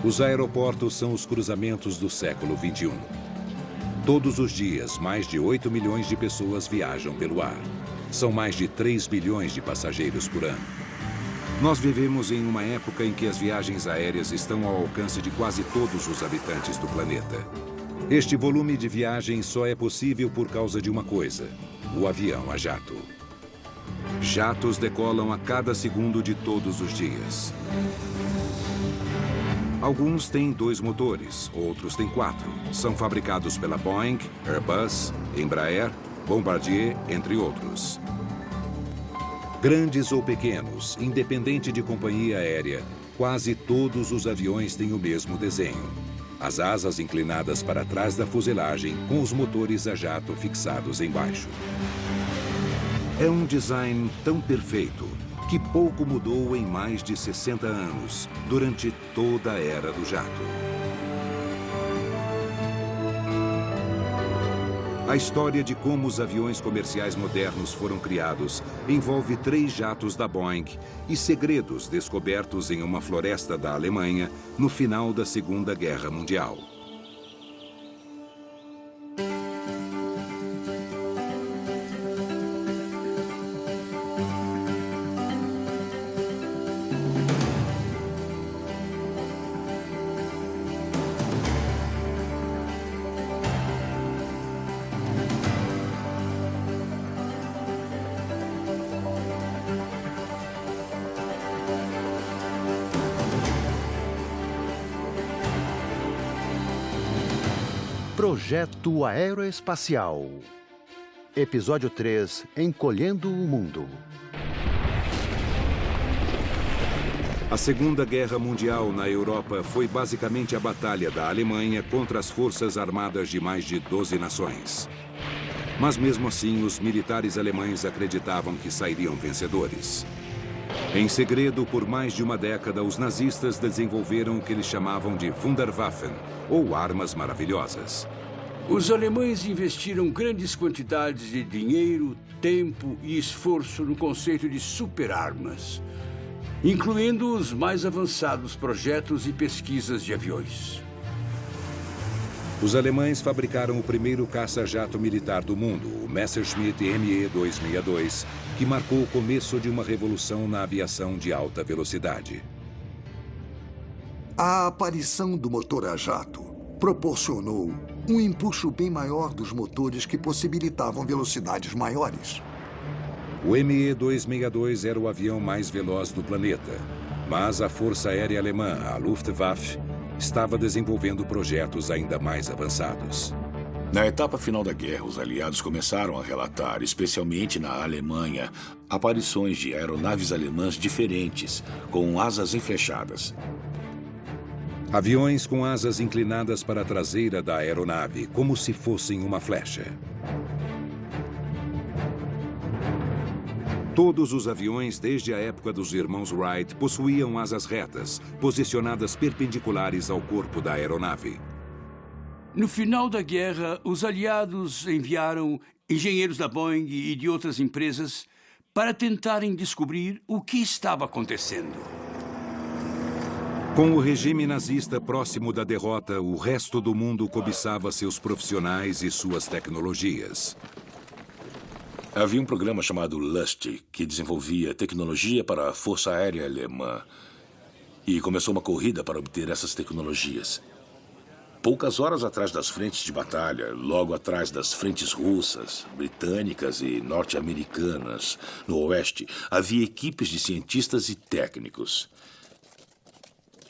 Os aeroportos são os cruzamentos do século XXI. Todos os dias, mais de 8 milhões de pessoas viajam pelo ar. São mais de 3 bilhões de passageiros por ano. Nós vivemos em uma época em que as viagens aéreas estão ao alcance de quase todos os habitantes do planeta. Este volume de viagens só é possível por causa de uma coisa: o avião a jato. Jatos decolam a cada segundo de todos os dias. Alguns têm 2 motores, outros têm 4. São fabricados pela Boeing, Airbus, Embraer, Bombardier, entre outros. Grandes ou pequenos, independente de companhia aérea, quase todos os aviões têm o mesmo desenho. As asas inclinadas para trás da fuselagem, com os motores a jato fixados embaixo. É um design tão perfeito que pouco mudou em mais de 60 anos, durante toda a era do jato. A história de como os aviões comerciais modernos foram criados envolve 3 jatos da Boeing e segredos descobertos em uma floresta da Alemanha no final da Segunda Guerra Mundial. Projeto Aeroespacial. Episódio 3, Encolhendo o Mundo. A Segunda Guerra Mundial na Europa foi basicamente a batalha da Alemanha contra as forças armadas de mais de 12 nações. Mas mesmo assim, os militares alemães acreditavam que sairiam vencedores. Em segredo, por mais de uma década, os nazistas desenvolveram o que eles chamavam de Wunderwaffen, ou armas maravilhosas. Os alemães investiram grandes quantidades de dinheiro, tempo e esforço no conceito de superarmas, incluindo os mais avançados projetos e pesquisas de aviões. Os alemães fabricaram o primeiro caça-jato militar do mundo, o Messerschmitt Me-262, que marcou o começo de uma revolução na aviação de alta velocidade. A aparição do motor a jato proporcionou um empuxo bem maior dos motores que possibilitavam velocidades maiores. O Me-262 era o avião mais veloz do planeta, mas a Força Aérea Alemã, a Luftwaffe, estava desenvolvendo projetos ainda mais avançados. Na etapa final da guerra, os aliados começaram a relatar, especialmente na Alemanha, aparições de aeronaves alemãs diferentes, com asas enflechadas. Aviões com asas inclinadas para a traseira da aeronave, como se fossem uma flecha. Todos os aviões, desde a época dos irmãos Wright, possuíam asas retas, posicionadas perpendiculares ao corpo da aeronave. No final da guerra, os aliados enviaram engenheiros da Boeing e de outras empresas para tentarem descobrir o que estava acontecendo. Com o regime nazista próximo da derrota, o resto do mundo cobiçava seus profissionais e suas tecnologias. Havia um programa chamado LUST, que desenvolvia tecnologia para a Força Aérea Alemã. E começou uma corrida para obter essas tecnologias. Poucas horas atrás das frentes de batalha, logo atrás das frentes russas, britânicas e norte-americanas, no oeste, havia equipes de cientistas e técnicos.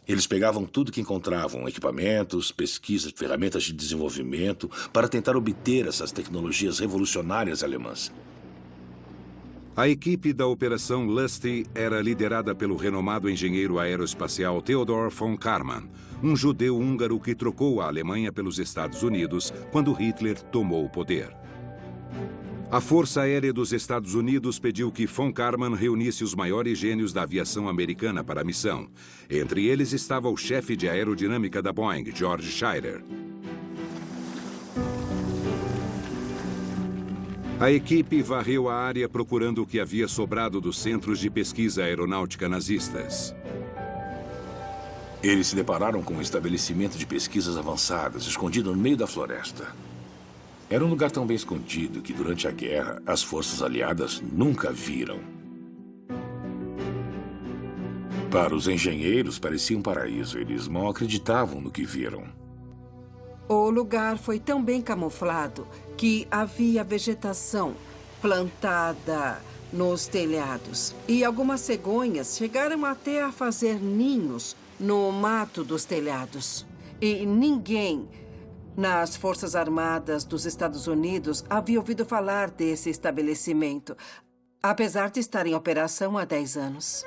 Eles pegavam tudo que encontravam, equipamentos, pesquisas, ferramentas de desenvolvimento, para tentar obter essas tecnologias revolucionárias alemãs. A equipe da Operação Lusty era liderada pelo renomado engenheiro aeroespacial Theodor von Karman, um judeu húngaro que trocou a Alemanha pelos Estados Unidos quando Hitler tomou o poder. A Força Aérea dos Estados Unidos pediu que von Karman reunisse os maiores gênios da aviação americana para a missão. Entre eles estava o chefe de aerodinâmica da Boeing, George Scheider. A equipe varreu a área procurando o que havia sobrado dos centros de pesquisa aeronáutica nazistas. Eles se depararam com um estabelecimento de pesquisas avançadas, escondido no meio da floresta. Era um lugar tão bem escondido que, durante a guerra, as forças aliadas nunca viram. Para os engenheiros, parecia um paraíso. Eles mal acreditavam no que viram. O lugar foi tão bem camuflado que havia vegetação plantada nos telhados. E algumas cegonhas chegaram até a fazer ninhos no mato dos telhados. E ninguém nas Forças Armadas dos Estados Unidos havia ouvido falar desse estabelecimento, apesar de estar em operação há 10 anos.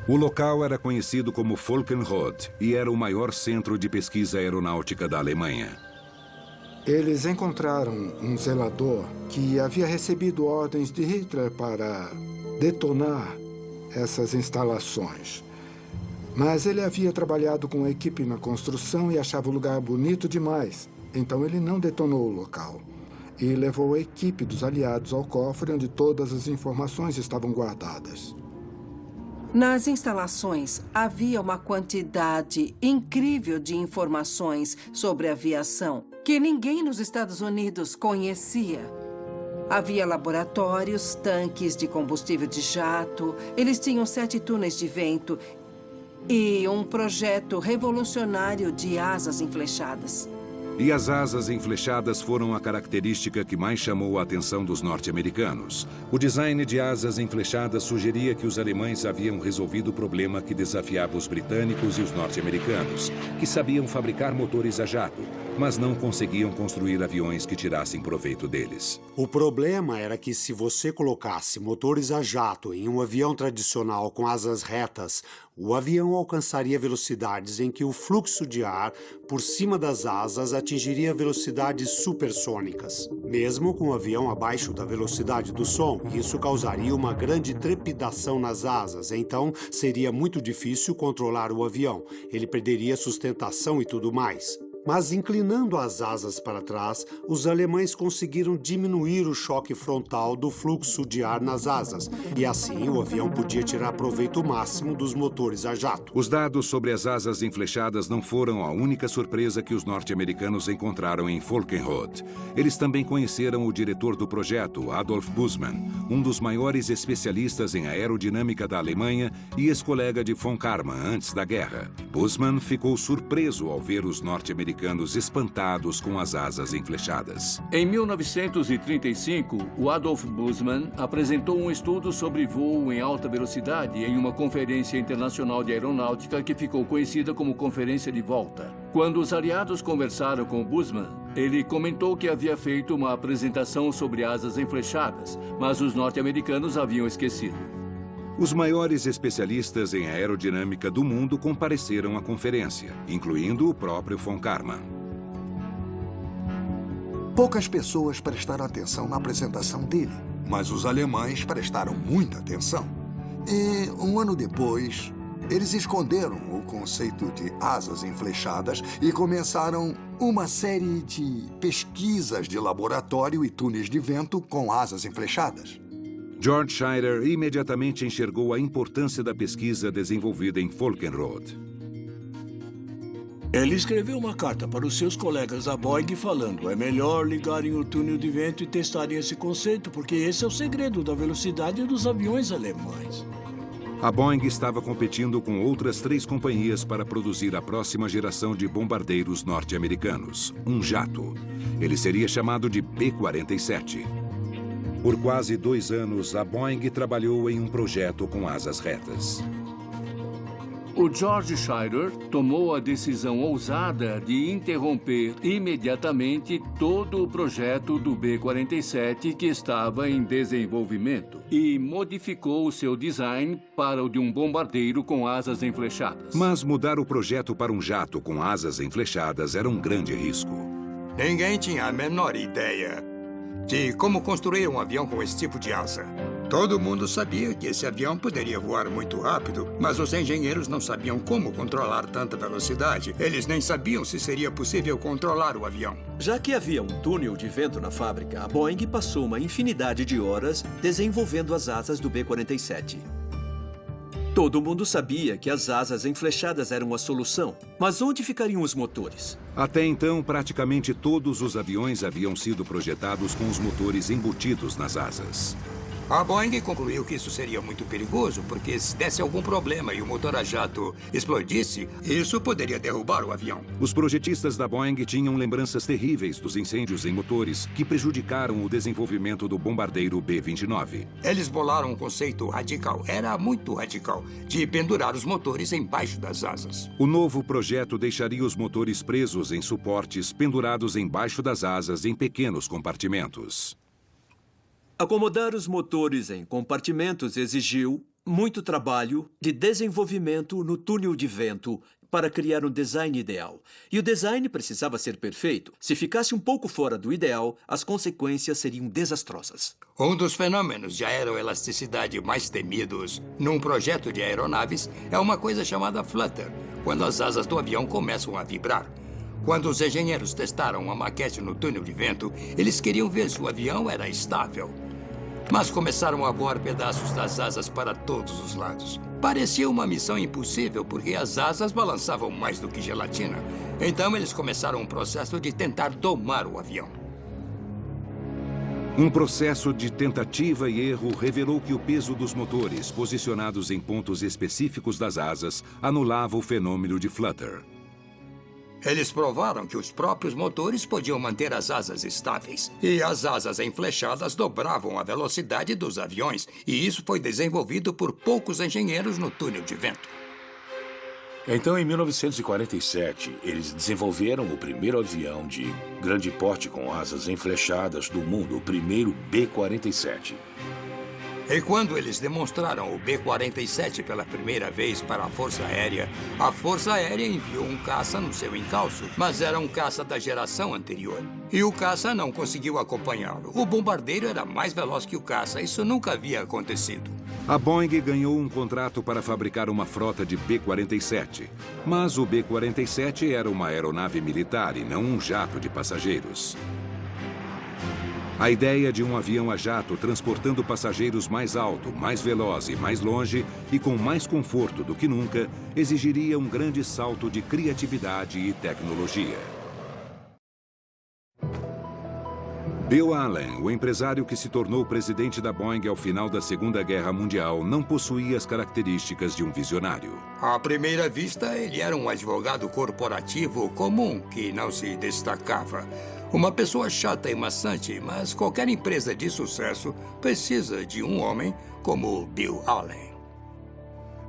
O local era conhecido como Völkenrode e era o maior centro de pesquisa aeronáutica da Alemanha. Eles encontraram um zelador que havia recebido ordens de Hitler para detonar essas instalações. Mas ele havia trabalhado com a equipe na construção e achava o lugar bonito demais. Então ele não detonou o local e levou a equipe dos aliados ao cofre onde todas as informações estavam guardadas. Nas instalações, havia uma quantidade incrível de informações sobre aviação que ninguém nos Estados Unidos conhecia. Havia laboratórios, tanques de combustível de jato, eles tinham 7 túneis de vento e um projeto revolucionário de asas enflechadas. E as asas enflechadas foram a característica que mais chamou a atenção dos norte-americanos. O design de asas enflechadas sugeria que os alemães haviam resolvido o problema que desafiava os britânicos e os norte-americanos, que sabiam fabricar motores a jato, mas não conseguiam construir aviões que tirassem proveito deles. O problema era que se você colocasse motores a jato em um avião tradicional com asas retas, o avião alcançaria velocidades em que o fluxo de ar por cima das asas atingiria velocidades supersônicas. Mesmo com o avião abaixo da velocidade do som, isso causaria uma grande trepidação nas asas, então seria muito difícil controlar o avião. Ele perderia sustentação e tudo mais. Mas inclinando as asas para trás, os alemães conseguiram diminuir o choque frontal do fluxo de ar nas asas. E assim o avião podia tirar proveito máximo dos motores a jato. Os dados sobre as asas enflechadas não foram a única surpresa que os norte-americanos encontraram em Völkenrode. Eles também conheceram o diretor do projeto, Adolf Bussmann, um dos maiores especialistas em aerodinâmica da Alemanha e ex-colega de von Karman antes da guerra. Bussmann ficou surpreso ao ver os norte-americanos espantados com as asas enflechadas. Em 1935, o Adolf Bussmann apresentou um estudo sobre voo em alta velocidade em uma conferência internacional de aeronáutica que ficou conhecida como Conferência de Volta. Quando os aliados conversaram com Bussmann, ele comentou que havia feito uma apresentação sobre asas enflechadas, mas os norte-americanos haviam esquecido. Os maiores especialistas em aerodinâmica do mundo compareceram à conferência, incluindo o próprio von Karman. Poucas pessoas prestaram atenção na apresentação dele, mas os alemães prestaram muita atenção. E, um ano depois, eles esconderam o conceito de asas enflechadas e começaram uma série de pesquisas de laboratório e túneis de vento com asas enflechadas. George Scheider imediatamente enxergou a importância da pesquisa desenvolvida em Völkenrode. Ele escreveu uma carta para os seus colegas da Boeing falando: é melhor ligarem o túnel de vento e testarem esse conceito, porque esse é o segredo da velocidade dos aviões alemães. A Boeing estava competindo com outras 3 companhias para produzir a próxima geração de bombardeiros norte-americanos, um jato. Ele seria chamado de B-47. Por quase 2 anos, a Boeing trabalhou em um projeto com asas retas. O George Scheider tomou a decisão ousada de interromper imediatamente todo o projeto do B-47 que estava em desenvolvimento e modificou o seu design para o de um bombardeiro com asas enflechadas. Mas mudar o projeto para um jato com asas enflechadas era um grande risco. Ninguém tinha a menor ideia de como construir um avião com esse tipo de asa. Todo mundo sabia que esse avião poderia voar muito rápido, mas os engenheiros não sabiam como controlar tanta velocidade. Eles nem sabiam se seria possível controlar o avião. Já que havia um túnel de vento na fábrica, a Boeing passou uma infinidade de horas desenvolvendo as asas do B-47. Todo mundo sabia que as asas enflechadas eram a solução. Mas onde ficariam os motores? Até então, praticamente todos os aviões haviam sido projetados com os motores embutidos nas asas. A Boeing concluiu que isso seria muito perigoso, porque se desse algum problema e o motor a jato explodisse, isso poderia derrubar o avião. Os projetistas da Boeing tinham lembranças terríveis dos incêndios em motores que prejudicaram o desenvolvimento do bombardeiro B-29. Eles bolaram um conceito radical, era muito radical, de pendurar os motores embaixo das asas. O novo projeto deixaria os motores presos em suportes pendurados embaixo das asas em pequenos compartimentos. Acomodar os motores em compartimentos exigiu muito trabalho de desenvolvimento no túnel de vento para criar um design ideal. E o design precisava ser perfeito. Se ficasse um pouco fora do ideal, as consequências seriam desastrosas. Um dos fenômenos de aeroelasticidade mais temidos num projeto de aeronaves é uma coisa chamada flutter, quando as asas do avião começam a vibrar. Quando os engenheiros testaram uma maquete no túnel de vento, eles queriam ver se o avião era estável. Mas começaram a voar pedaços das asas para todos os lados. Parecia uma missão impossível, porque as asas balançavam mais do que gelatina. Então eles começaram um processo de tentar domar o avião. Um processo de tentativa e erro revelou que o peso dos motores, posicionados em pontos específicos das asas, anulava o fenômeno de flutter. Eles provaram que os próprios motores podiam manter as asas estáveis. E as asas enflechadas dobravam a velocidade dos aviões. E isso foi desenvolvido por poucos engenheiros no túnel de vento. Então, em 1947, eles desenvolveram o primeiro avião de grande porte com asas enflechadas do mundo, o primeiro B-47. E quando eles demonstraram o B-47 pela primeira vez para a Força Aérea enviou um caça no seu encalço, mas era um caça da geração anterior. E o caça não conseguiu acompanhá-lo. O bombardeiro era mais veloz que o caça. Isso nunca havia acontecido. A Boeing ganhou um contrato para fabricar uma frota de B-47. Mas o B-47 era uma aeronave militar e não um jato de passageiros. A ideia de um avião a jato transportando passageiros mais alto, mais veloz e mais longe e com mais conforto do que nunca exigiria um grande salto de criatividade e tecnologia. Bill Allen, o empresário que se tornou presidente da Boeing ao final da Segunda Guerra Mundial, não possuía as características de um visionário. À primeira vista, ele era um advogado corporativo comum que não se destacava. Uma pessoa chata e maçante, mas qualquer empresa de sucesso precisa de um homem como Bill Allen.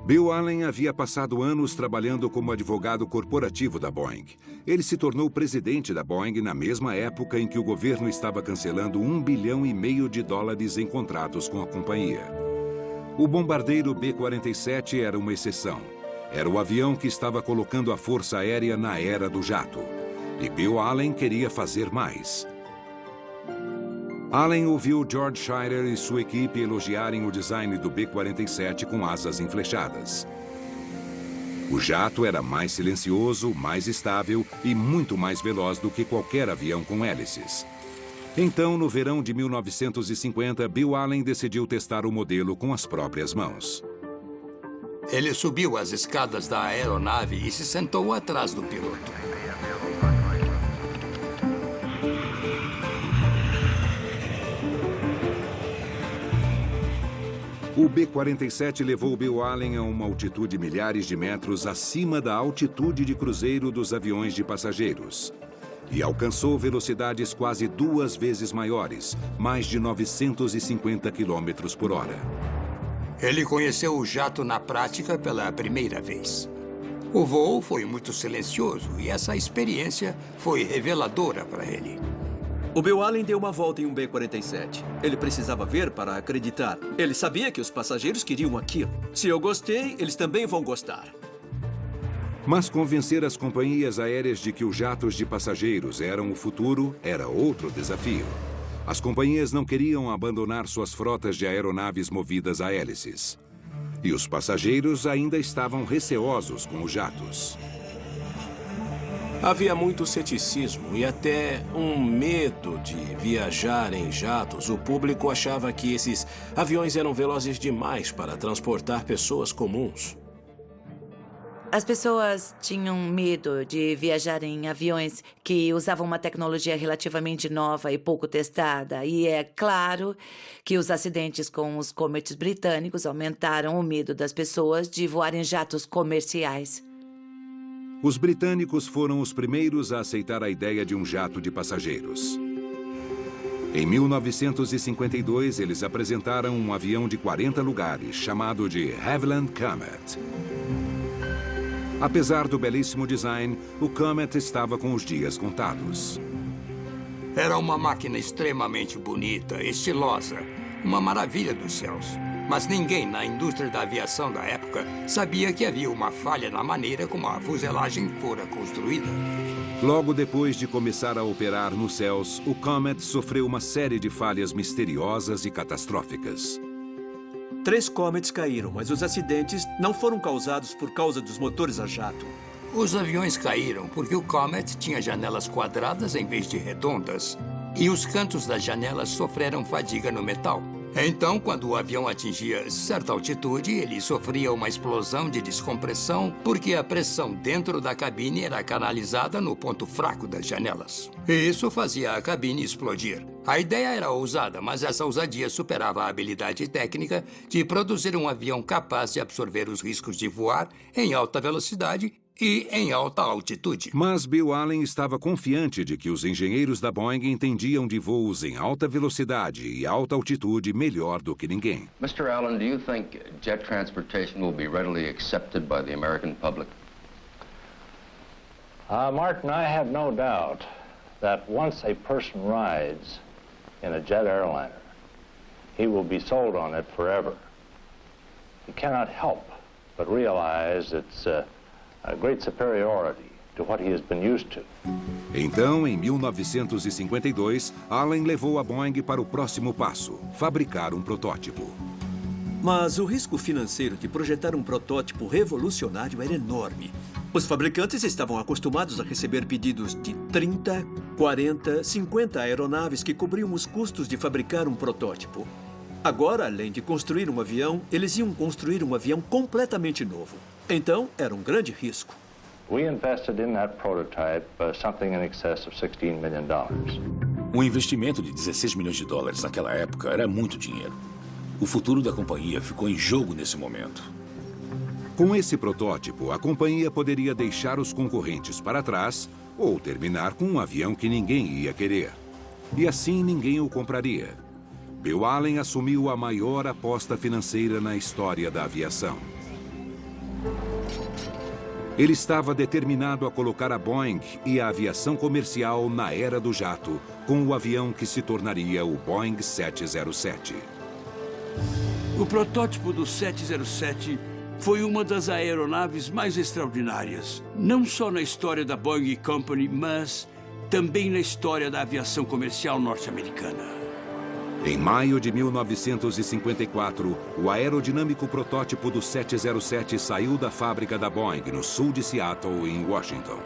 Bill Allen havia passado anos trabalhando como advogado corporativo da Boeing. Ele se tornou presidente da Boeing na mesma época em que o governo estava cancelando $1,5 bilhão em contratos com a companhia. O bombardeiro B-47 era uma exceção. Era o avião que estava colocando a Força Aérea na era do jato. E Bill Allen queria fazer mais. Allen ouviu George Schiller e sua equipe elogiarem o design do B-47 com asas enflechadas. O jato era mais silencioso, mais estável e muito mais veloz do que qualquer avião com hélices. Então, no verão de 1950, Bill Allen decidiu testar o modelo com as próprias mãos. Ele subiu as escadas da aeronave e se sentou atrás do piloto. O B-47 levou Bill Allen a uma altitude milhares de metros acima da altitude de cruzeiro dos aviões de passageiros. E alcançou velocidades quase 2 vezes maiores, mais de 950 km por hora. Ele conheceu o jato na prática pela primeira vez. O voo foi muito silencioso e essa experiência foi reveladora para ele. O Bill Allen deu uma volta em um B-47. Ele precisava ver para acreditar. Ele sabia que os passageiros queriam aquilo. Se eu gostei, eles também vão gostar. Mas convencer as companhias aéreas de que os jatos de passageiros eram o futuro era outro desafio. As companhias não queriam abandonar suas frotas de aeronaves movidas a hélices. E os passageiros ainda estavam receosos com os jatos. Havia muito ceticismo e até um medo de viajar em jatos. O público achava que esses aviões eram velozes demais para transportar pessoas comuns. As pessoas tinham medo de viajar em aviões que usavam uma tecnologia relativamente nova e pouco testada. E é claro que os acidentes com os Comets britânicos aumentaram o medo das pessoas de voar em jatos comerciais. Os britânicos foram os primeiros a aceitar a ideia de um jato de passageiros. Em 1952, eles apresentaram um avião de 40 lugares, chamado de Havilland Comet. Apesar do belíssimo design, o Comet estava com os dias contados. Era uma máquina extremamente bonita, estilosa, uma maravilha dos céus. Mas ninguém na indústria da aviação da época sabia que havia uma falha na maneira como a fuselagem fora construída. Logo depois de começar a operar nos céus, o Comet sofreu uma série de falhas misteriosas e catastróficas. 3 Comets caíram, mas os acidentes não foram causados por causa dos motores a jato. Os aviões caíram porque o Comet tinha janelas quadradas em vez de redondas. E os cantos das janelas sofreram fadiga no metal. Então, quando o avião atingia certa altitude, ele sofria uma explosão de descompressão porque a pressão dentro da cabine era canalizada no ponto fraco das janelas. E isso fazia a cabine explodir. A ideia era ousada, mas essa ousadia superava a habilidade técnica de produzir um avião capaz de absorver os riscos de voar em alta velocidade e em alta altitude. Mas Bill Allen estava confiante de que os engenheiros da Boeing entendiam de voos em alta velocidade e alta altitude melhor do que ninguém. Mr. Allen, do you think jet transportation will be readily accepted by the American public? Martin, I have no doubt that once a person rides in a jet airliner, he will be sold on it forever. He cannot help but realize its a great superiority to what he has been used to. Então, em 1952, Allen levou a Boeing para o próximo passo, fabricar um protótipo. Mas o risco financeiro de projetar um protótipo revolucionário era enorme. Os fabricantes estavam acostumados a receber pedidos de 30, 40, 50 aeronaves que cobriam os custos de fabricar um protótipo. Agora, além de construir um avião, eles iam construir um avião completamente novo. Então, era um grande risco. We invested in that prototype something in excess of $16 million. Um investimento de 16 milhões de dólares naquela época era muito dinheiro. O futuro da companhia ficou em jogo nesse momento. Com esse protótipo, a companhia poderia deixar os concorrentes para trás ou terminar com um avião que ninguém ia querer. E assim ninguém o compraria. Bill Allen assumiu a maior aposta financeira na história da aviação. Ele estava determinado a colocar a Boeing e a aviação comercial na era do jato, com o avião que se tornaria o Boeing 707. O protótipo do 707 foi uma das aeronaves mais extraordinárias, não só na história da Boeing Company, mas também na história da aviação comercial norte-americana. Em maio de 1954, o aerodinâmico protótipo do 707 saiu da fábrica da Boeing, no sul de Seattle, em Washington.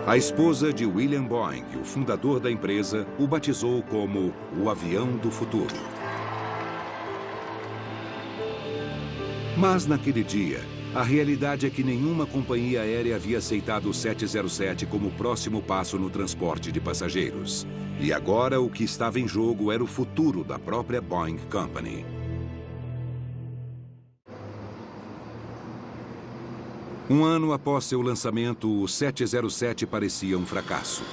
A esposa de William Boeing, o fundador da empresa, o batizou como o avião do futuro. Mas naquele dia, a realidade é que nenhuma companhia aérea havia aceitado o 707 como o próximo passo no transporte de passageiros. E agora o que estava em jogo era o futuro da própria Boeing Company. Um ano após seu lançamento, o 707 parecia um fracasso.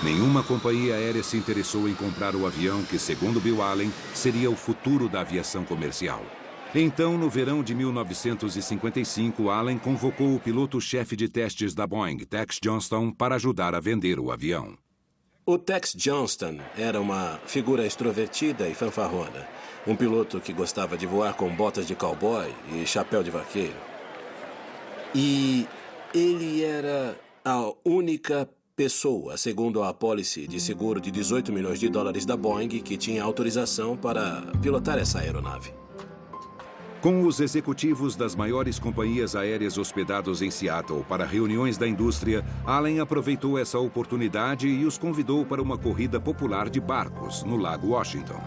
Nenhuma companhia aérea se interessou em comprar o avião que, segundo Bill Allen, seria o futuro da aviação comercial. Então, no verão de 1955, Allen convocou o piloto-chefe de testes da Boeing, Tex Johnston, para ajudar a vender o avião. O Tex Johnston era uma figura extrovertida e fanfarrona. Um piloto que gostava de voar com botas de cowboy e chapéu de vaqueiro. E ele era a única pessoa, segundo a apólice de seguro de 18 milhões de dólares da Boeing, que tinha autorização para pilotar essa aeronave. Com os executivos das maiores companhias aéreas hospedados em Seattle para reuniões da indústria, Allen aproveitou essa oportunidade e os convidou para uma corrida popular de barcos no Lago Washington.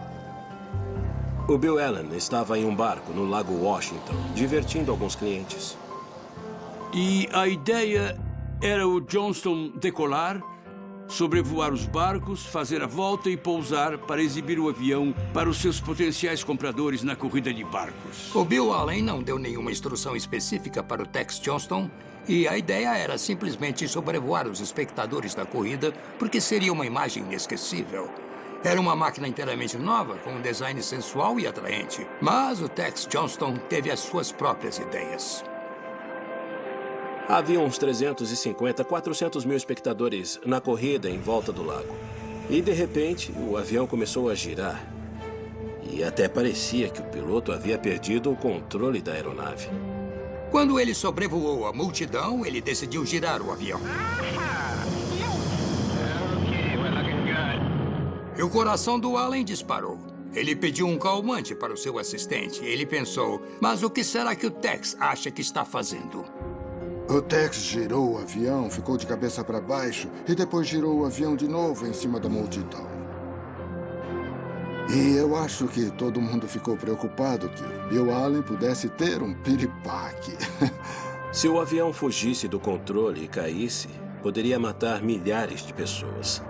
O Bill Allen estava em um barco no Lago Washington, divertindo alguns clientes. E a ideia era o Johnston decolar, sobrevoar os barcos, fazer a volta e pousar para exibir o avião para os seus potenciais compradores na corrida de barcos. O Bill Allen não deu nenhuma instrução específica para o Tex Johnston e a ideia era simplesmente sobrevoar os espectadores da corrida porque seria uma imagem inesquecível. Era uma máquina inteiramente nova, com um design sensual e atraente. Mas o Tex Johnston teve as suas próprias ideias. Havia uns 350, 400 mil espectadores na corrida em volta do lago. E, de repente, o avião começou a girar. E até parecia que o piloto havia perdido o controle da aeronave. Quando ele sobrevoou a multidão, ele decidiu girar o avião. E o coração do Allen disparou. Ele pediu um calmante para o seu assistente. Ele pensou, mas o que será que o Tex acha que está fazendo? O Tex girou o avião, ficou de cabeça para baixo e depois girou o avião de novo em cima da multidão. E eu acho que todo mundo ficou preocupado que Bill Allen pudesse ter um piripaque. Se o avião fugisse do controle e caísse, poderia matar milhares de pessoas.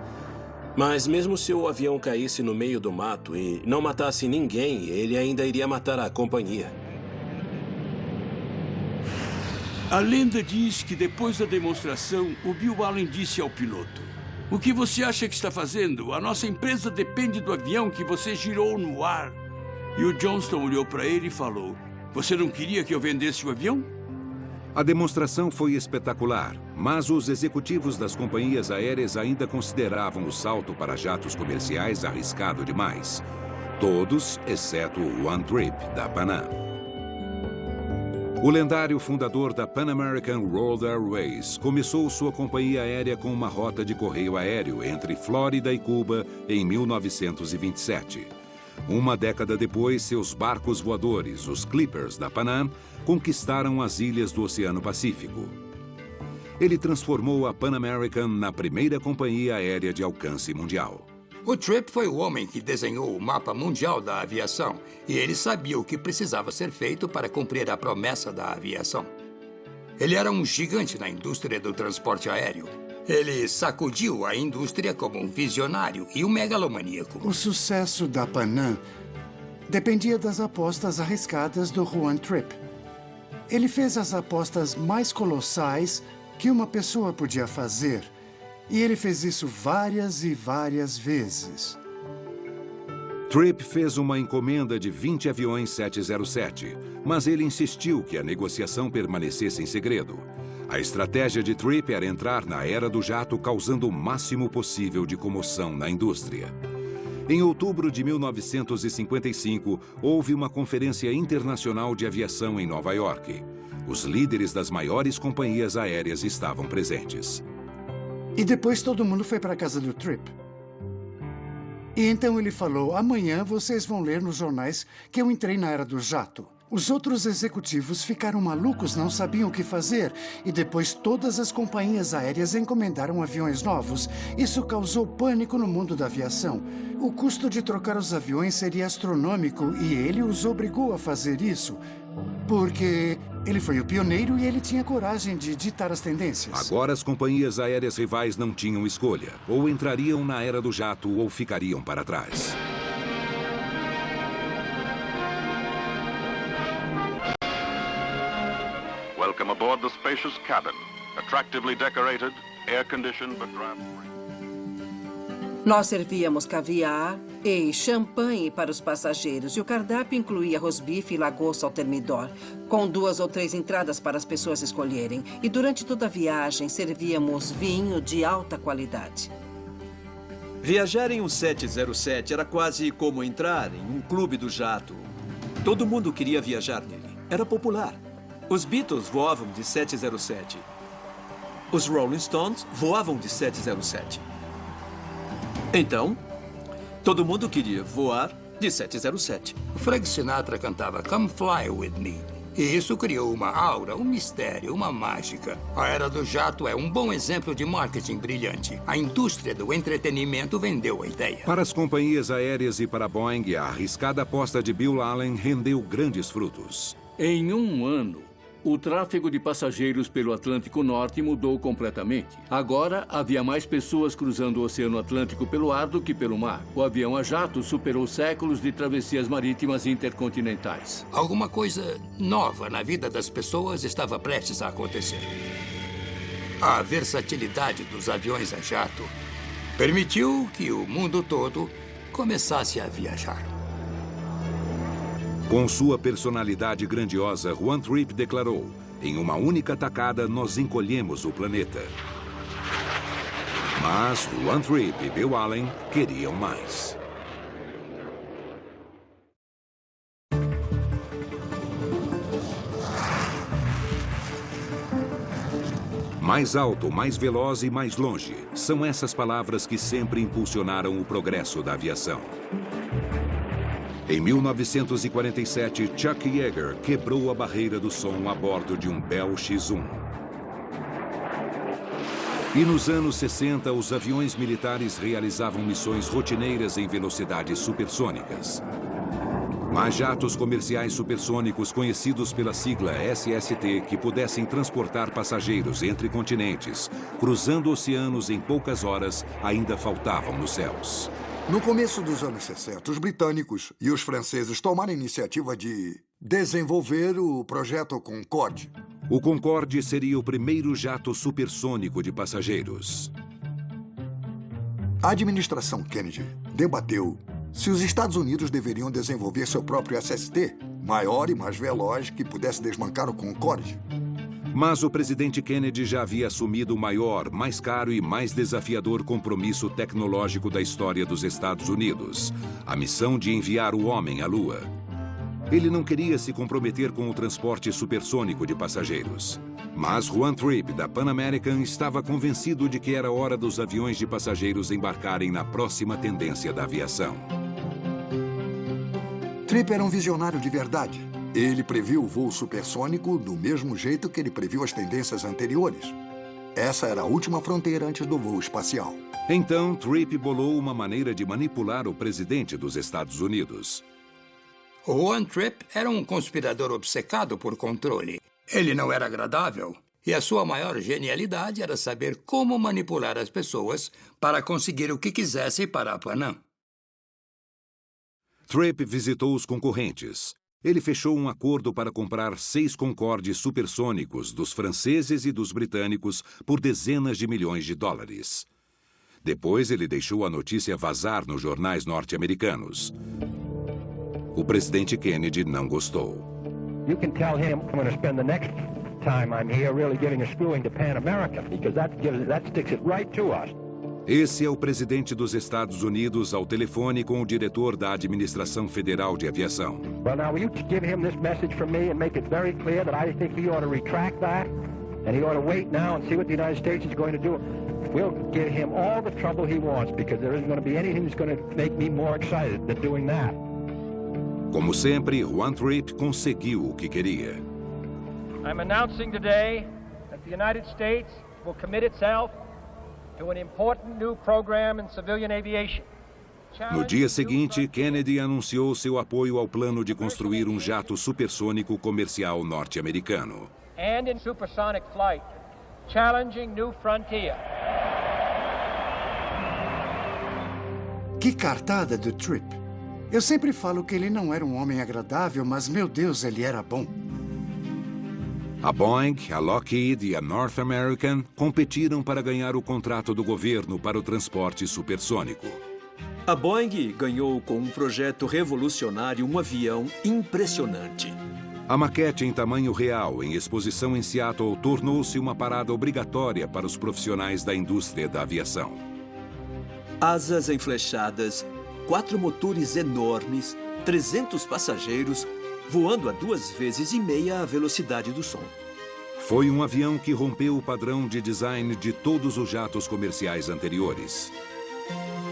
Mas mesmo se o avião caísse no meio do mato e não matasse ninguém, ele ainda iria matar a companhia. A lenda diz que depois da demonstração, o Bill Allen disse ao piloto: "O que você acha que está fazendo? A nossa empresa depende do avião que você girou no ar." E o Johnston olhou para ele e falou: "Você não queria que eu vendesse o avião?" A demonstração foi espetacular, mas os executivos das companhias aéreas ainda consideravam o salto para jatos comerciais arriscado demais. Todos, exceto o One Trip, da Pan Am. O lendário fundador da Pan American World Airways começou sua companhia aérea com uma rota de correio aéreo entre Flórida e Cuba em 1927. Uma década depois, seus barcos voadores, os Clippers da Pan Am, conquistaram as ilhas do Oceano Pacífico. Ele transformou a Pan American na primeira companhia aérea de alcance mundial. O Tripp foi o homem que desenhou o mapa mundial da aviação e ele sabia o que precisava ser feito para cumprir a promessa da aviação. Ele era um gigante na indústria do transporte aéreo. Ele sacudiu a indústria como um visionário e um megalomaníaco. O sucesso da Pan Am dependia das apostas arriscadas do Juan Tripp. Ele fez as apostas mais colossais que uma pessoa podia fazer. E ele fez isso várias e várias vezes. Tripp fez uma encomenda de 20 aviões 707, mas ele insistiu que a negociação permanecesse em segredo. A estratégia de Tripp era entrar na era do jato causando o máximo possível de comoção na indústria. Em outubro de 1955, houve uma conferência internacional de aviação em Nova York. Os líderes das maiores companhias aéreas estavam presentes. E depois todo mundo foi para a casa do Tripp. E então ele falou: amanhã vocês vão ler nos jornais que eu entrei na era do jato. Os outros executivos ficaram malucos, não sabiam o que fazer. E depois todas as companhias aéreas encomendaram aviões novos. Isso causou pânico no mundo da aviação. O custo de trocar os aviões seria astronômico e ele os obrigou a fazer isso. Porque ele foi o pioneiro e ele tinha coragem de ditar as tendências. Agora as companhias aéreas rivais não tinham escolha. Ou entrariam na era do jato ou ficariam para trás. Welcome aboard the spacious cabin. Attractively decorated, air-conditioned but draft-free. Nós servíamos caviar e champanhe para os passageiros e o cardápio incluía rosbife e lagosta ao termidor, com 2 ou 3 entradas para as pessoas escolherem. E durante toda a viagem servíamos vinho de alta qualidade. Viajar em um 707 era quase como entrar em um clube do jato. Todo mundo queria viajar nele. Era popular. Os Beatles voavam de 707. Os Rolling Stones voavam de 707. Então, todo mundo queria voar de 707. Frank Sinatra cantava Come Fly With Me. E isso criou uma aura, um mistério, uma mágica. A era do jato é um bom exemplo de marketing brilhante. A indústria do entretenimento vendeu a ideia. Para as companhias aéreas e para a Boeing, a arriscada aposta de Bill Allen rendeu grandes frutos. Em um ano, o tráfego de passageiros pelo Atlântico Norte mudou completamente. Agora, havia mais pessoas cruzando o Oceano Atlântico pelo ar do que pelo mar. O avião a jato superou séculos de travessias marítimas intercontinentais. Alguma coisa nova na vida das pessoas estava prestes a acontecer. A versatilidade dos aviões a jato permitiu que o mundo todo começasse a viajar. Com sua personalidade grandiosa, Juan Trippe declarou: em uma única tacada, nós encolhemos o planeta. Mas Juan Trippe e Bill Allen queriam mais. Mais alto, mais veloz e mais longe. São essas palavras que sempre impulsionaram o progresso da aviação. Em 1947, Chuck Yeager quebrou a barreira do som a bordo de um Bell X-1. E nos anos 60, os aviões militares realizavam missões rotineiras em velocidades supersônicas. Mas jatos comerciais supersônicos, conhecidos pela sigla SST, que pudessem transportar passageiros entre continentes, cruzando oceanos em poucas horas, ainda faltavam nos céus. No começo dos anos 60, os britânicos e os franceses tomaram a iniciativa de desenvolver o projeto Concorde. O Concorde seria o primeiro jato supersônico de passageiros. A administração Kennedy debateu se os Estados Unidos deveriam desenvolver seu próprio SST, maior e mais veloz, que pudesse desbancar o Concorde. Mas o presidente Kennedy já havia assumido o maior, mais caro e mais desafiador compromisso tecnológico da história dos Estados Unidos: a missão de enviar o homem à Lua. Ele não queria se comprometer com o transporte supersônico de passageiros. Mas Juan Trippe, da Pan American, estava convencido de que era hora dos aviões de passageiros embarcarem na próxima tendência da aviação. Trippe era um visionário de verdade. Ele previu o voo supersônico do mesmo jeito que ele previu as tendências anteriores. Essa era a última fronteira antes do voo espacial. Então, Trippe bolou uma maneira de manipular o presidente dos Estados Unidos. Juan Trippe era um conspirador obcecado por controle. Ele não era agradável, e a sua maior genialidade era saber como manipular as pessoas para conseguir o que quisesse para a Panam. Trippe visitou os concorrentes. Ele fechou um acordo para comprar 6 Concordes supersônicos dos franceses e dos britânicos por dezenas de milhões de dólares. Depois, ele deixou a notícia vazar nos jornais norte-americanos. O presidente Kennedy não gostou. You can tell him I'm going to spend the next time I'm here really giving a screwing to Pan American, because that sticks it right to us. Esse é o presidente dos Estados Unidos ao telefone com o diretor da Administração Federal de Aviação. Well, now, will you give him this message from me and make it very clear that I think he ought to retract that, and he ought to wait now and see what the United States is going to do. We'll give him all the trouble he wants, because there isn't going to be anything that's going to make me more excited than doing that. Como sempre, Juan Trippe conseguiu o que queria. I'm announcing today that the United States will commit itself to an important new program in civilian aviation. No dia seguinte, Kennedy anunciou seu apoio ao plano de construir um jato supersônico comercial norte-americano. And in supersonic flight, challenging new frontier. Que cartada do Trippe. Eu sempre falo que ele não era um homem agradável, mas, meu Deus, ele era bom. A Boeing, a Lockheed e a North American competiram para ganhar o contrato do governo para o transporte supersônico. A Boeing ganhou com um projeto revolucionário um avião impressionante. A maquete em tamanho real, em exposição em Seattle, tornou-se uma parada obrigatória para os profissionais da indústria da aviação. Asas enflechadas, 4 motores enormes, 300 passageiros, voando a 2,5 vezes a velocidade do som. Foi um avião que rompeu o padrão de design de todos os jatos comerciais anteriores.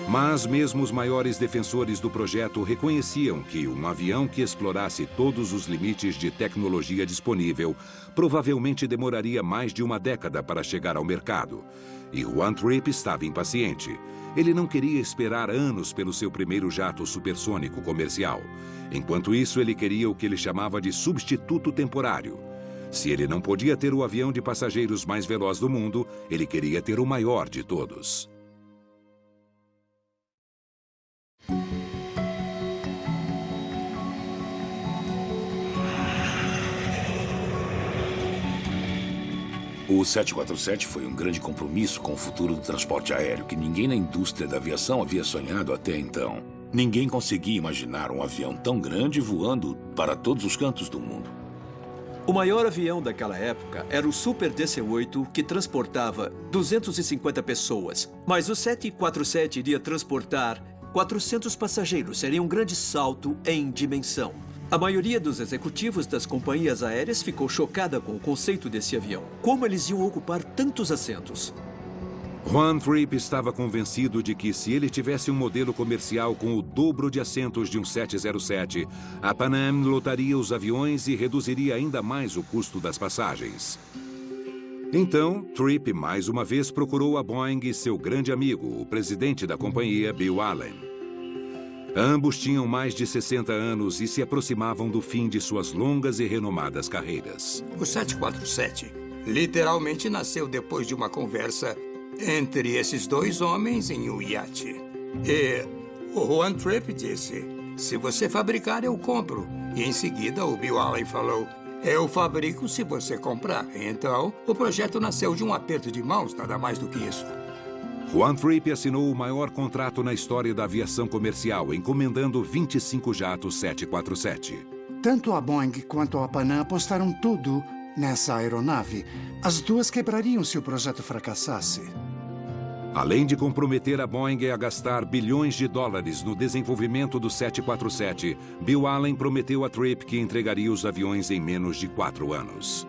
Mas mesmo os maiores defensores do projeto reconheciam que um avião que explorasse todos os limites de tecnologia disponível provavelmente demoraria mais de uma década para chegar ao mercado. E Juan Trippe estava impaciente. Ele não queria esperar anos pelo seu primeiro jato supersônico comercial. Enquanto isso, ele queria o que ele chamava de substituto temporário. Se ele não podia ter o avião de passageiros mais veloz do mundo, ele queria ter o maior de todos. O 747 foi um grande compromisso com o futuro do transporte aéreo que ninguém na indústria da aviação havia sonhado até então. Ninguém conseguia imaginar um avião tão grande voando para todos os cantos do mundo. O maior avião daquela época era o Super DC-8, que transportava 250 pessoas. Mas o 747 iria transportar 400 passageiros. Seria um grande salto em dimensão. A maioria dos executivos das companhias aéreas ficou chocada com o conceito desse avião. Como eles iam ocupar tantos assentos? Juan Trippe estava convencido de que se ele tivesse um modelo comercial com o dobro de assentos de um 707, a Pan Am lotaria os aviões e reduziria ainda mais o custo das passagens. Então, Trippe mais uma vez procurou a Boeing e seu grande amigo, o presidente da companhia, Bill Allen. Ambos tinham mais de 60 anos e se aproximavam do fim de suas longas e renomadas carreiras. O 747 literalmente nasceu depois de uma conversa entre esses dois homens em um iate. E o Juan Trippe disse, se você fabricar, eu compro. E em seguida o Bill Allen falou, eu fabrico se você comprar. Então, o projeto nasceu de um aperto de mãos, nada mais do que isso. Juan Trippe assinou o maior contrato na história da aviação comercial, encomendando 25 jatos 747. Tanto a Boeing quanto a Pan Am apostaram tudo nessa aeronave. As duas quebrariam se o projeto fracassasse. Além de comprometer a Boeing a gastar bilhões de dólares no desenvolvimento do 747, Bill Allen prometeu a Trippe que entregaria os aviões em menos de 4 anos.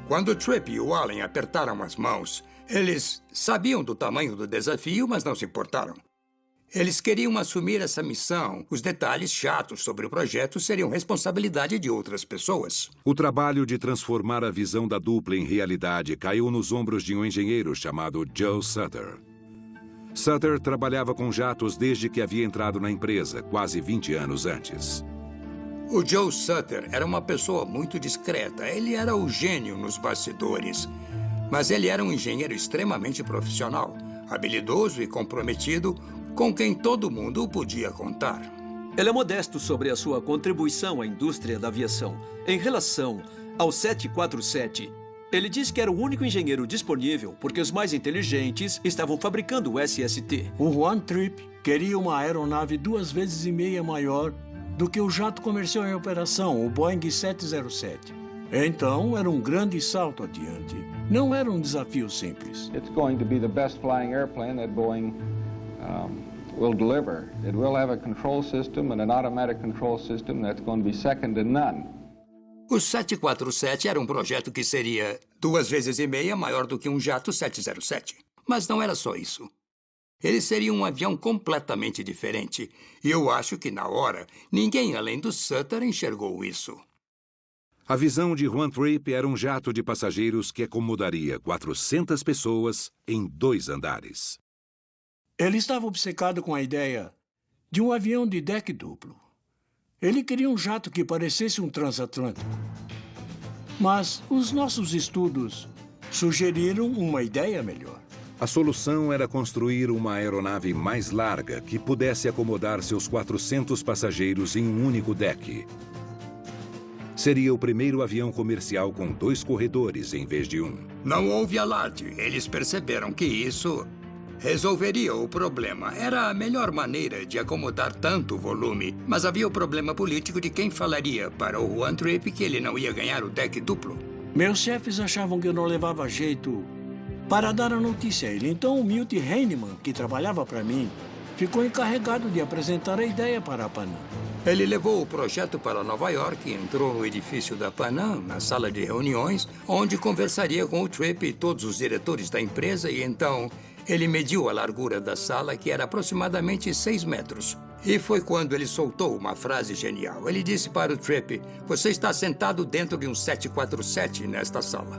Quando Trippe e o Allen apertaram as mãos, eles sabiam do tamanho do desafio, mas não se importaram. Eles queriam assumir essa missão. Os detalhes chatos sobre o projeto seriam responsabilidade de outras pessoas. O trabalho de transformar a visão da dupla em realidade caiu nos ombros de um engenheiro chamado Joe Sutter. Sutter trabalhava com jatos desde que havia entrado na empresa, quase 20 anos antes. O Joe Sutter era uma pessoa muito discreta. Ele era o gênio nos bastidores. Mas ele era um engenheiro extremamente profissional, habilidoso e comprometido, com quem todo mundo podia contar. Ele é modesto sobre a sua contribuição à indústria da aviação. Em relação ao 747, ele diz que era o único engenheiro disponível porque os mais inteligentes estavam fabricando o SST. O Juan Trippe queria uma aeronave 2,5 vezes maior do que o jato comercial em operação, o Boeing 707. Então, era um grande salto adiante. Não era um desafio simples. It's going to be the best flying airplane that Boeing will deliver. It will have a control system and an automatic control system that's going to be second to none. O 747 era um projeto que seria 2,5 vezes maior do que um jato 707. Mas não era só isso. Ele seria um avião completamente diferente. E eu acho que, na hora, ninguém além do Sutter enxergou isso. A visão de Juan Trippe era um jato de passageiros que acomodaria 400 pessoas em 2 andares. Ele estava obcecado com a ideia de um avião de deck duplo. Ele queria um jato que parecesse um transatlântico. Mas os nossos estudos sugeriram uma ideia melhor. A solução era construir uma aeronave mais larga que pudesse acomodar seus 400 passageiros em um único deck. Seria o primeiro avião comercial com 2 corredores em vez de 1. Não houve alarde. Eles perceberam que isso resolveria o problema. Era a melhor maneira de acomodar tanto volume. Mas havia o problema político de quem falaria para o Juan Trippe que ele não ia ganhar o deck duplo. Meus chefes achavam que eu não levava jeito para dar a notícia a ele. Então o Milt Heinemann, que trabalhava para mim, ficou encarregado de apresentar a ideia para a Pan Am. Ele levou o projeto para Nova York e entrou no edifício da Pan Am, na sala de reuniões, onde conversaria com o Trippe e todos os diretores da empresa, e então Ele mediu a largura da sala, que era aproximadamente 6 metros. E foi quando ele soltou uma frase genial. Ele disse para o Tripp: "Você está sentado dentro de um 747 nesta sala."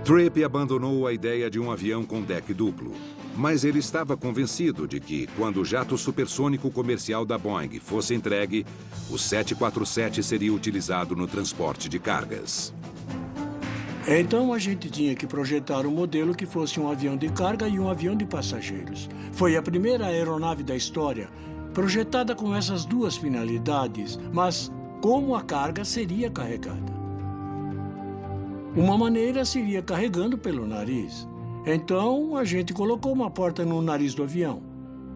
Tripp abandonou a ideia de um avião com deck duplo, mas ele estava convencido de que, quando o jato supersônico comercial da Boeing fosse entregue, o 747 seria utilizado no transporte de cargas. Então a gente tinha que projetar um modelo que fosse um avião de carga e um avião de passageiros. Foi a primeira aeronave da história projetada com essas duas finalidades, mas como a carga seria carregada. Uma maneira seria carregando pelo nariz. Então a gente colocou uma porta no nariz do avião,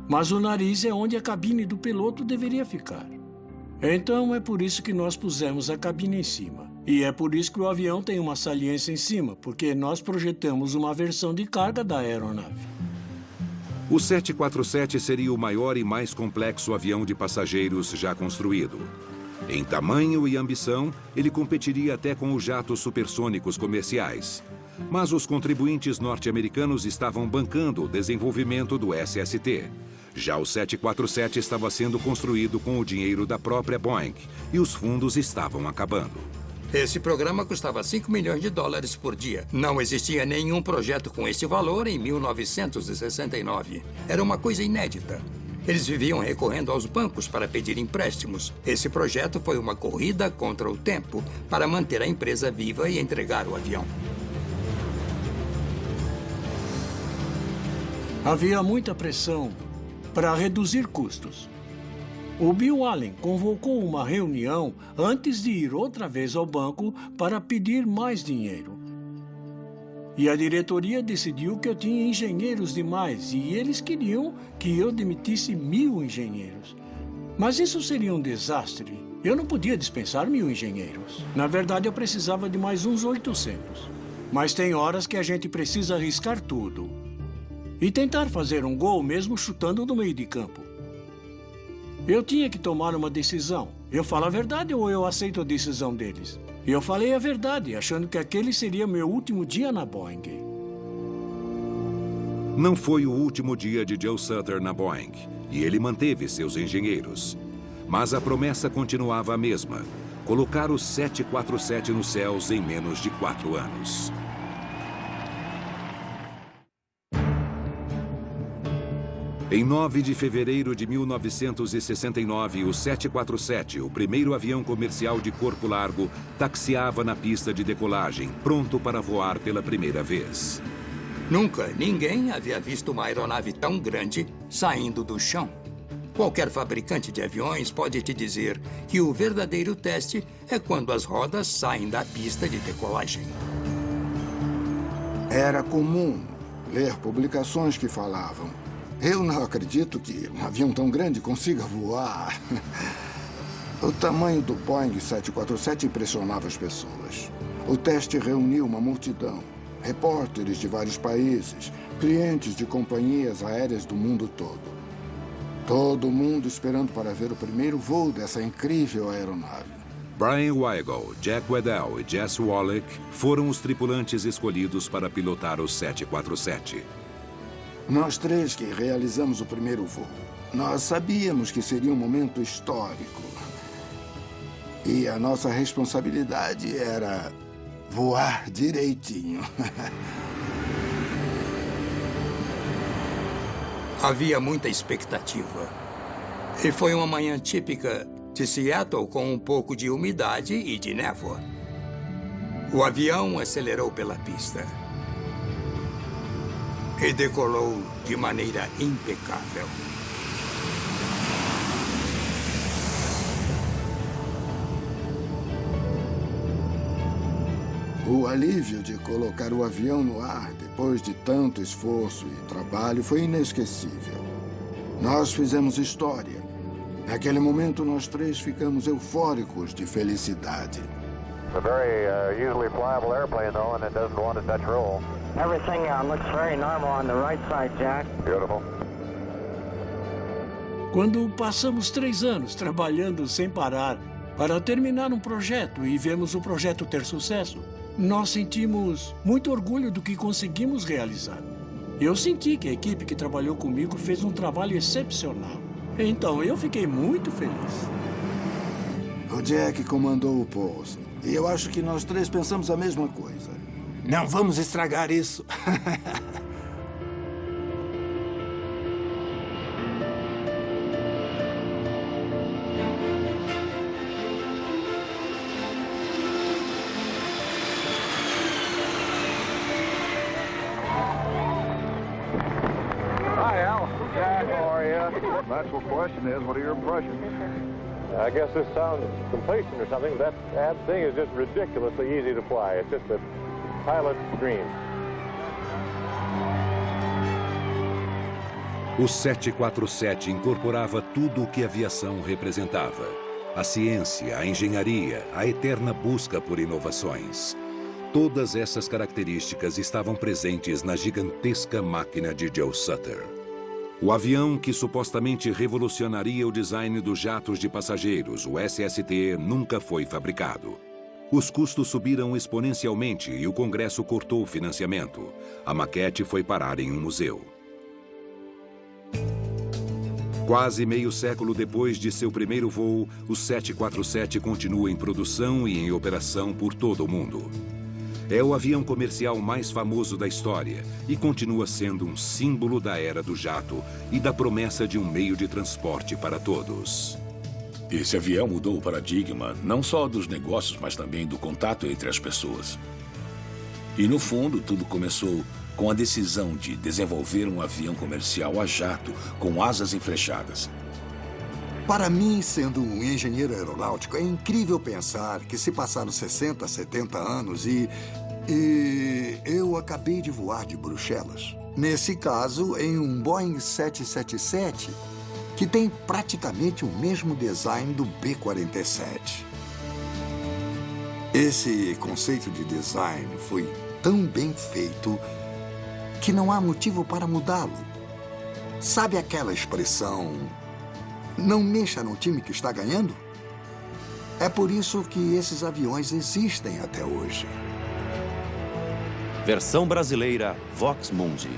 mas o nariz é onde a cabine do piloto deveria ficar. Então é por isso que nós pusemos a cabine em cima. E é por isso que o avião tem uma saliência em cima, porque nós projetamos uma versão de carga da aeronave. O 747 seria o maior e mais complexo avião de passageiros já construído. Em tamanho e ambição, ele competiria até com os jatos supersônicos comerciais. Mas os contribuintes norte-americanos estavam bancando o desenvolvimento do SST. Já o 747 estava sendo construído com o dinheiro da própria Boeing e os fundos estavam acabando. Esse programa custava $5 milhões por dia. Não existia nenhum projeto com esse valor em 1969. Era uma coisa inédita. Eles viviam recorrendo aos bancos para pedir empréstimos. Esse projeto foi uma corrida contra o tempo para manter a empresa viva e entregar o avião. Havia muita pressão para reduzir custos. O Bill Allen convocou uma reunião antes de ir outra vez ao banco para pedir mais dinheiro. E a diretoria decidiu que eu tinha engenheiros demais e eles queriam que eu demitisse 1.000 engenheiros. Mas isso seria um desastre. Eu não podia dispensar 1.000 engenheiros. Na verdade, eu precisava de mais uns 800. Mas tem horas que a gente precisa arriscar tudo e tentar fazer um gol mesmo chutando no meio de campo. Eu tinha que tomar uma decisão. Eu falo a verdade ou eu aceito a decisão deles? E eu falei a verdade, achando que aquele seria meu último dia na Boeing. Não foi o último dia de Joe Sutter na Boeing, e ele manteve seus engenheiros. Mas a promessa continuava a mesma: colocar o 747 nos céus em menos de 4 anos. Em 9 de fevereiro de 1969, o 747, o primeiro avião comercial de corpo largo, taxiava na pista de decolagem, pronto para voar pela primeira vez. Nunca ninguém havia visto uma aeronave tão grande saindo do chão. Qualquer fabricante de aviões pode te dizer que o verdadeiro teste é quando as rodas saem da pista de decolagem. Era comum ler publicações que falavam: "Eu não acredito que um avião tão grande consiga voar." O tamanho do Boeing 747 impressionava as pessoas. O teste reuniu uma multidão. Repórteres de vários países, clientes de companhias aéreas do mundo todo. Todo mundo esperando para ver o primeiro voo dessa incrível aeronave. Brian Weigel, Jack Weddell e Jess Wallach foram os tripulantes escolhidos para pilotar o 747. Nós três que realizamos o primeiro voo. Nós sabíamos que seria um momento histórico. E a nossa responsabilidade era voar direitinho. Havia muita expectativa. E foi uma manhã típica de Seattle com um pouco de umidade e de névoa. O avião acelerou pela pista e decolou de maneira impecável. O alívio de colocar o avião no ar depois de tanto esforço e trabalho foi inesquecível. Nós fizemos história. Naquele momento, nós três ficamos eufóricos de felicidade. It's a very usually flyable airplane, though, and it doesn't want to touch roll. Everything looks very normal on the right side, Jack. Beautiful. Quando passamos 3 anos trabalhando sem parar para terminar um projeto e vemos o projeto ter sucesso, nós sentimos muito orgulho do que conseguimos realizar. Eu senti que a equipe que trabalhou comigo fez um trabalho excepcional. Então, eu fiquei muito feliz. O Jack comandou o pouso. E eu acho que nós três pensamos a mesma coisa. Não vamos estragar isso. Natural question is, what are your impressions? I guess this sounds complacent or something. That thing is just ridiculously easy to fly. It's just a pilot's dream. O 747 incorporava tudo o que a aviação representava. A ciência, a engenharia, a eterna busca por inovações. Todas essas características estavam presentes na gigantesca máquina de Joe Sutter. O avião que supostamente revolucionaria o design dos jatos de passageiros, o SST, nunca foi fabricado. Os custos subiram exponencialmente e o Congresso cortou o financiamento. A maquete foi parar em um museu. Quase meio século depois de seu primeiro voo, o 747 continua em produção e em operação por todo o mundo. É o avião comercial mais famoso da história e continua sendo um símbolo da era do jato e da promessa de um meio de transporte para todos. Esse avião mudou o paradigma não só dos negócios, mas também do contato entre as pessoas. E, no fundo, tudo começou com a decisão de desenvolver um avião comercial a jato com asas enflechadas. Para mim, sendo um engenheiro aeronáutico, é incrível pensar que se passaram 60, 70 anos e eu acabei de voar de Bruxelas. Nesse caso, em um Boeing 777, que tem praticamente o mesmo design do B-47. Esse conceito de design foi tão bem feito que não há motivo para mudá-lo. Sabe aquela expressão... Não mexa no time que está ganhando? É por isso que esses aviões existem até hoje. Versão brasileira Vox Mundi.